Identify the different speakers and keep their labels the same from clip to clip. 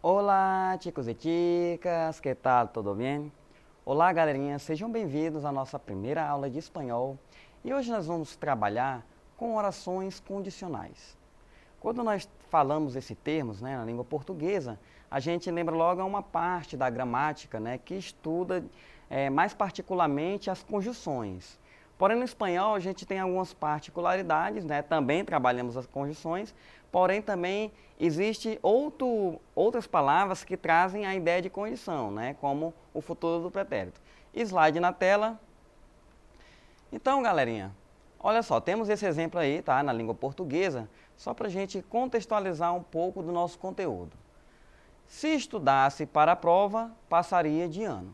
Speaker 1: Olá, chicos e chicas, que tal? Tudo bem? Olá, galerinha, sejam bem-vindos à nossa primeira aula de espanhol e hoje nós vamos trabalhar com orações condicionais. Quando nós falamos esses termos, né, na língua portuguesa, a gente lembra logo a uma parte da gramática, né, que estuda mais particularmente as conjunções. Porém, no espanhol a gente tem algumas particularidades, né, também trabalhamos as conjunções, porém também existe outras palavras que trazem a ideia de condição, né, como o futuro do pretérito. Slide na tela. Então, galerinha, olha só, temos esse exemplo aí, tá, na língua portuguesa, só para a gente contextualizar um pouco do nosso conteúdo. Se estudasse para a prova, passaria de ano.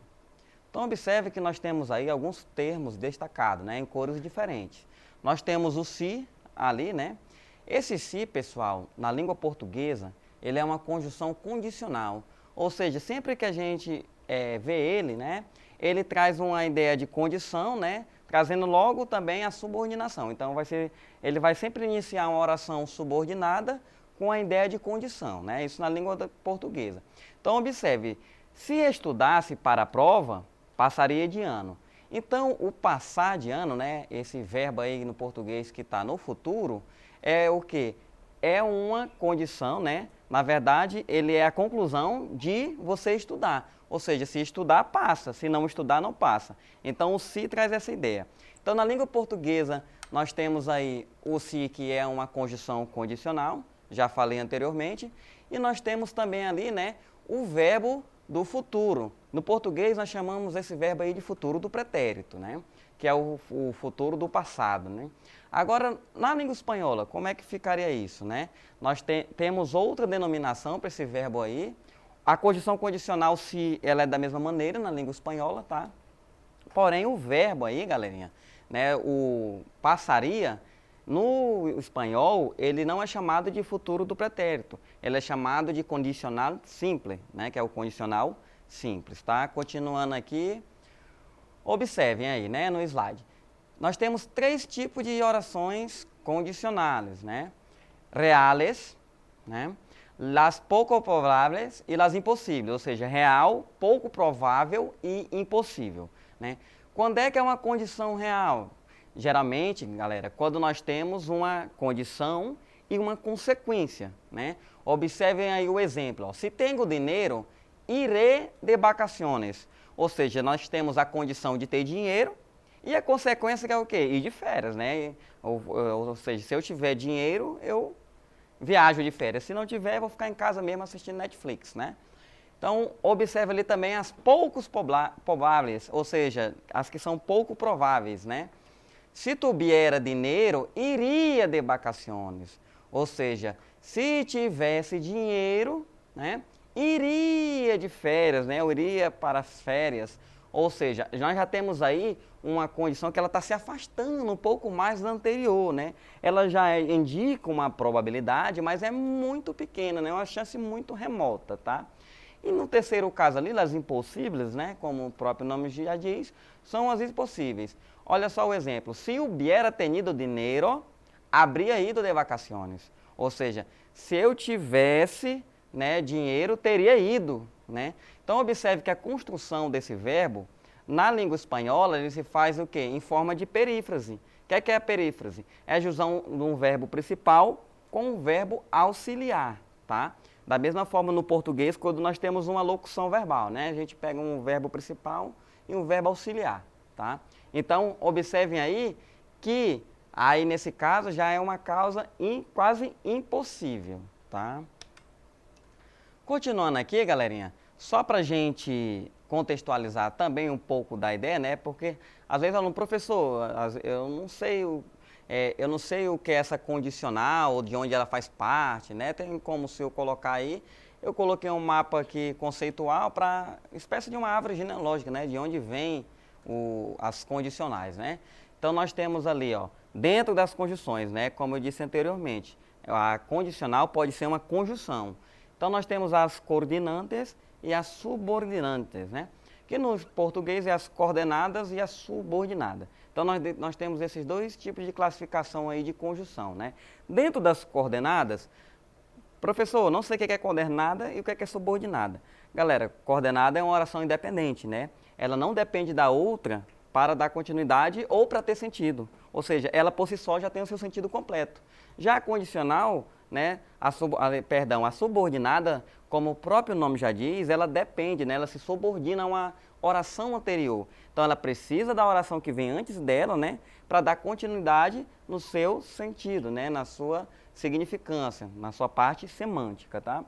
Speaker 1: Então, observe que nós temos aí alguns termos destacados, né, em cores diferentes. Nós temos o se ali, né? Esse se, pessoal, na língua portuguesa, ele é uma conjunção condicional. Ou seja, sempre que a gente vê ele, né, ele traz uma ideia de condição, né, trazendo logo também a subordinação. Então, ele vai sempre iniciar uma oração subordinada com a ideia de condição, né? Isso na língua portuguesa. Então, observe, se estudasse para a prova, passaria de ano. Então, o passar de ano, né, esse verbo aí no português que está no futuro, é o quê? É uma condição, né? Na verdade, ele é a conclusão de você estudar. Ou seja, se estudar, passa. Se não estudar, não passa. Então, o se traz essa ideia. Então, na língua portuguesa, nós temos aí o se, que é uma conjunção condicional. Já falei anteriormente. E nós temos também ali, né, o verbo do futuro. No português, nós chamamos esse verbo aí de futuro do pretérito, né? Que é o futuro do passado, né? Agora, na língua espanhola, como é que ficaria isso, né? Nós temos outra denominação para esse verbo aí. A conjunção condicional, se ela é da mesma maneira na língua espanhola, tá? Porém, o verbo aí, galerinha, né, o passaria, no espanhol, ele não é chamado de futuro do pretérito. Ele é chamado de condicional simples, né, que é o condicional simples, tá? Continuando aqui, observem aí, né, no slide. Nós temos três tipos de orações condicionais, né? Reales, né? Las pouco prováveis e las impossíveis, ou seja, real, pouco provável e impossível, né? Quando é que é uma condição real? Geralmente, galera, quando nós temos uma condição e uma consequência, né? Observem aí o exemplo, ó. Se tenho dinheiro, iré de vacaciones. Ou seja, nós temos a condição de ter dinheiro e a consequência que é o quê? Ir de férias, né? Ou seja, se eu tiver dinheiro, eu viajo de férias. Se não tiver, eu vou ficar em casa mesmo assistindo Netflix, né? Então, observe ali também as poucos prováveis, ou seja, as que são pouco prováveis, né? Se tuviera dinheiro, iria de vacaciones. Ou seja, se tivesse dinheiro, né, iria de férias, né? Eu iria para as férias. Ou seja, nós já temos aí uma condição que ela está se afastando um pouco mais da anterior, né? Ela já indica uma probabilidade, mas é muito pequena, né? É uma chance muito remota, tá? E no terceiro caso ali, as impossíveis, né? Como o próprio nome já diz, são as impossíveis. Olha só o exemplo. Se hubiera tenido dinheiro, habría ido de vacaciones. Ou seja, se eu tivesse, né, dinheiro, teria ido, né? Então, observe que a construção desse verbo, na língua espanhola, ele se faz o quê? Em forma de perífrase. O que é a perífrase? É a junção de um verbo principal com um verbo auxiliar, tá? Da mesma forma no português, quando nós temos uma locução verbal, né? A gente pega um verbo principal e um verbo auxiliar, tá? Então, observem aí que, aí nesse caso, já é uma causa quase impossível, tá? Continuando aqui, galerinha, só para a gente contextualizar também um pouco da ideia, né? Porque às vezes aluno, professor, eu não sei o que é essa condicional, de onde ela faz parte, né? Tem como se eu colocar aí, eu coloquei um mapa aqui conceitual para espécie de uma árvore genealógica, né? De onde vem as condicionais, né? Então nós temos ali, ó, dentro das conjunções, né, como eu disse anteriormente, a condicional pode ser uma conjunção. Então nós temos as coordenantes e as subordinantes, né? Que no português é as coordenadas e a subordinada. Então nós temos esses dois tipos de classificação aí de conjunção, né? Dentro das coordenadas, professor, não sei o que é coordenada e o que é subordinada. Galera, coordenada é uma oração independente, né? Ela não depende da outra para dar continuidade ou para ter sentido. Ou seja, ela por si só já tem o seu sentido completo. Já a condicional, né, a subordinada, como o próprio nome já diz, ela depende, né, ela se subordina a uma oração anterior. Então ela precisa da oração que vem antes dela, né, para dar continuidade no seu sentido, né, na sua significância, na sua parte semântica, tá?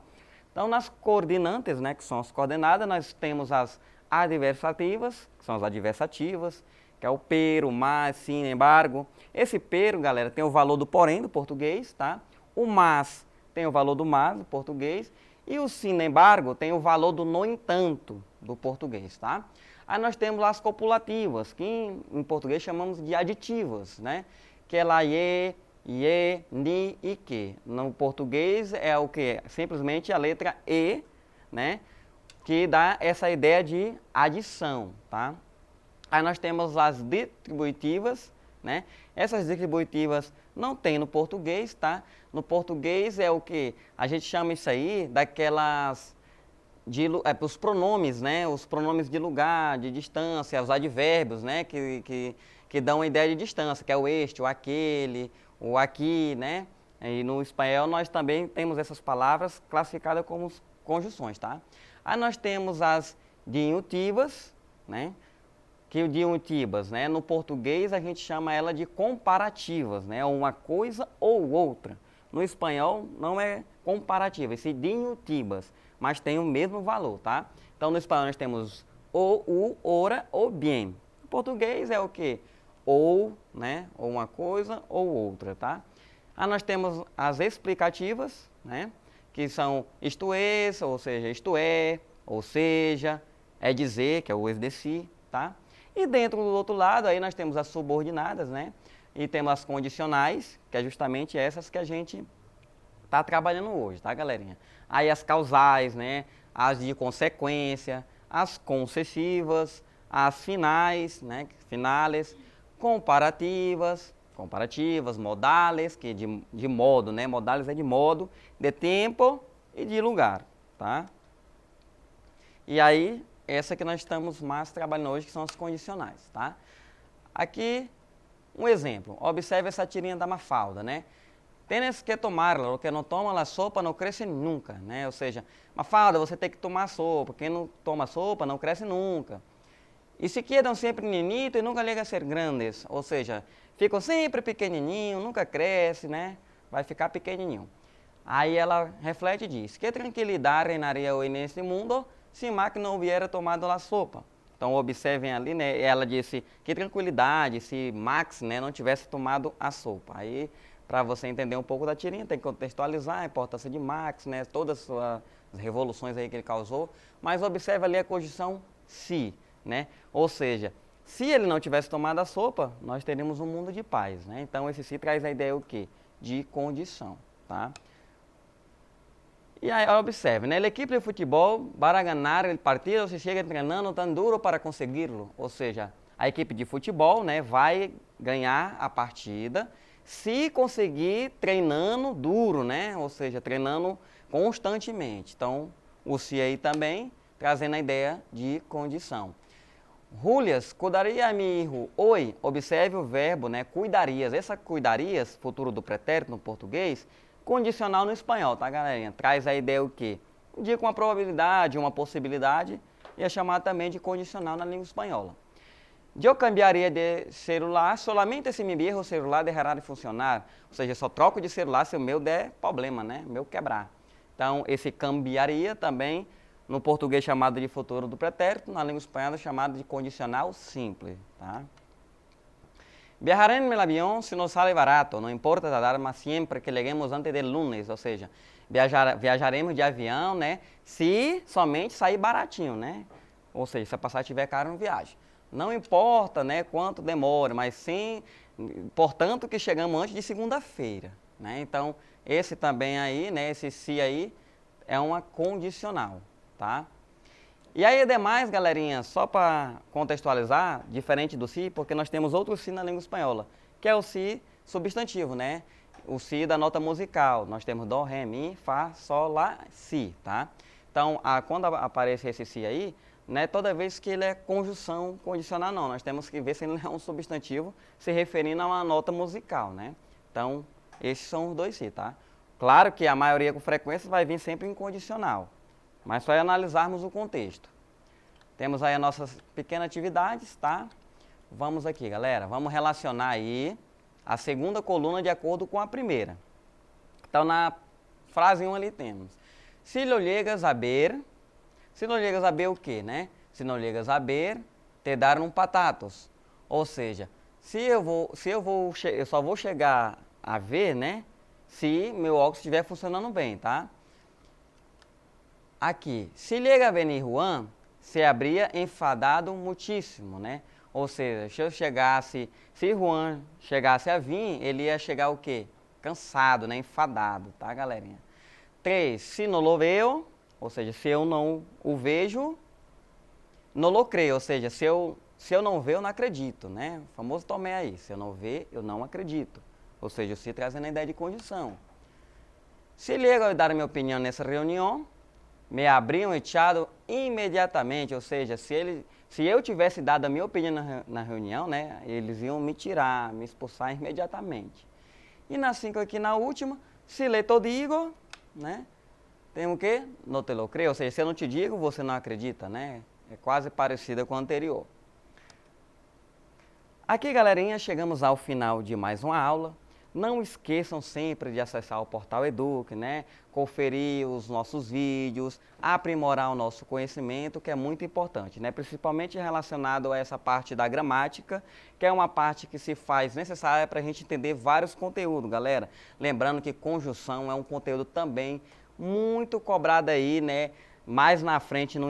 Speaker 1: Então nas coordenantes, né, que são as coordenadas, nós temos as adversativas, que são as adversativas, que é o pero, mas, sin embargo. Esse pero, galera, tem o valor do porém do português, tá? O mas tem o valor do mas do português e o sin embargo tem o valor do no entanto do português, tá? Aí nós temos as copulativas, que em português chamamos de aditivas, né? Que é lá ye, ni e que. No português é o que? Simplesmente a letra e, né? Que dá essa ideia de adição, tá? Aí nós temos as distributivas, né? Essas distributivas não tem no português, tá? No português é o que? A gente chama isso aí daquelas, os pronomes, né? Os pronomes de lugar, de distância, os advérbios, né? Que dão uma ideia de distância, que é o este, o aquele, o aqui, né? E no espanhol nós também temos essas palavras classificadas como conjunções, tá? Aí nós temos as disyuntivas, né? Que o disyuntivas, né? No português a gente chama ela de comparativas, né? Uma coisa ou outra. No espanhol não é comparativa, esse disyuntivas, mas tem o mesmo valor, tá? Então no espanhol nós temos o, ora ou bien. No português é o que? Ou, né? Ou uma coisa ou outra, tá? Aí nós temos as explicativas, né? Que são isto é, ou seja, é dizer, que é o es decir, tá? E dentro do outro lado, aí nós temos as subordinadas, né? E temos as condicionais, que é justamente essas que a gente está trabalhando hoje, tá, galerinha? Aí as causais, né? As de consequência, as concessivas, as finais, né? Finales, comparativas, modales, que de modo, né? Modales é de modo, de tempo e de lugar, tá? E aí, essa que nós estamos mais trabalhando hoje, que são as condicionais, tá? Aqui, um exemplo. Observe essa tirinha da Mafalda, né? Tienes que tomarla, o que não toma a sopa não cresce nunca, né? Ou seja, Mafalda, você tem que tomar sopa. Quem não toma sopa não cresce nunca. E se quedam sempre ninitos e nunca chegam a ser grandes. Ou seja, ficam sempre pequenininho, nunca cresce, né? Vai ficar pequenininho. Aí ela reflete e diz, que tranquilidade reinaria hoje nesse mundo se Mac não hubiera tomado a sopa. Então observem ali, né? Ela disse, que tranquilidade se Max, né, não tivesse tomado a sopa. Aí, para você entender um pouco da tirinha, tem que contextualizar a importância de Max, né? Todas as revoluções aí que ele causou. Mas observe ali a conjunção se, né? Ou seja, se ele não tivesse tomado a sopa, nós teríamos um mundo de paz, né? Então esse se traz a ideia o quê? De condição, tá? E aí observe, né? A equipe de futebol, para ganhar o partido, se chega treinando tão duro para conseguirlo. Ou seja, a equipe de futebol, né, vai ganhar a partida se conseguir treinando duro, né? Ou seja, treinando constantemente. Então, o se aí também trazendo a ideia de condição. Julias, cuidaria mi hijo hoje? Observe o verbo, né? Cuidarias. Essa cuidarias, futuro do pretérito no português, condicional no espanhol, tá, galerinha? Traz a ideia o quê? Um dia com uma probabilidade, uma possibilidade, e é chamado também de condicional na língua espanhola. Eu cambiaria de celular solamente se mi viejo celular deixará de funcionar. Ou seja, só troco de celular se o meu der problema, né? O meu quebrar. Então, esse cambiaria também, no português chamado de futuro do pretérito, na língua espanhola chamado de condicional simples, tá? Viajaré en el avión si no sale barato, não importa tardar mas sempre que lleguemos antes del lunes, ou seja, viajaremos de avião, né, se somente sair baratinho, né, ou seja, se a passagem estiver cara, não viaje. Não importa, né, quanto demora, mas sim, portanto, que chegamos antes de segunda-feira, né? Então, esse também aí, né, esse se aí, é uma condicional, tá? E aí, demais, galerinha, só para contextualizar, diferente do si, porque nós temos outro si na língua espanhola, que é o si substantivo, né? O si da nota musical. Nós temos dó, ré, mi, fá, sol, lá, si, tá? Então, quando aparece esse si aí, né, toda vez que ele é conjunção condicional, não. Nós temos que ver se ele é um substantivo se referindo a uma nota musical, né? Então, esses são os dois si, tá? Claro que a maioria com frequência vai vir sempre em condicional, mas só analisarmos o contexto. Temos aí as nossas pequenas atividades, tá? Vamos aqui, galera. Vamos relacionar aí a segunda coluna de acordo com a primeira. Então, na frase 1 ali temos: si lo llegas a ver. Se não llegas a ver o quê, né? Se não llegas a ver, te daram patatos. Ou seja, eu só vou chegar a ver, né? Se meu óculos estiver funcionando bem, tá? Aqui, se llega a venir Juan, se habría enfadado muchísimo, né? Ou seja, se Juan chegasse a vir, ele ia chegar o quê? Cansado, né? Enfadado, tá, galerinha? 3, se não lo veo, ou seja, se eu não o vejo, não lo creio, ou seja, se eu não ver, eu não acredito, né? O famoso tomé aí, se eu não ver, eu não acredito. Ou seja, o si trazendo a ideia de condição. Se llego a dar minha opinião nessa reunião, me abriam echado imediatamente, ou seja, se eu tivesse dado a minha opinião na reunião, né, eles iam me tirar, me expulsar imediatamente. E na 5 aqui, na última, se le to digo, né, tem o quê? No te lo creo, ou seja, se eu não te digo, você não acredita, né? É quase parecida com a anterior. Aqui, galerinha, chegamos ao final de mais uma aula. Não esqueçam sempre de acessar o portal Eduque, né? Conferir os nossos vídeos, aprimorar o nosso conhecimento, que é muito importante, né? Principalmente relacionado a essa parte da gramática, que é uma parte que se faz necessária para a gente entender vários conteúdos, galera. Lembrando que conjunção é um conteúdo também muito cobrado aí, né? Mais na frente no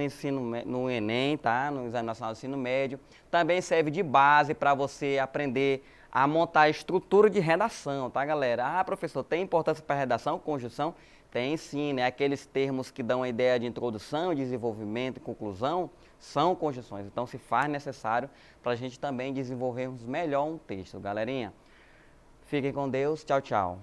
Speaker 1: Enem, tá? No Exame Nacional do Ensino Médio. Também serve de base para você aprender a montar a estrutura de redação, tá, galera? Ah, professor, tem importância para redação, conjunção? Tem sim, né? Aqueles termos que dão a ideia de introdução, desenvolvimento e conclusão são conjunções. Então, se faz necessário para a gente também desenvolvermos melhor um texto, galerinha. Fiquem com Deus. Tchau, tchau.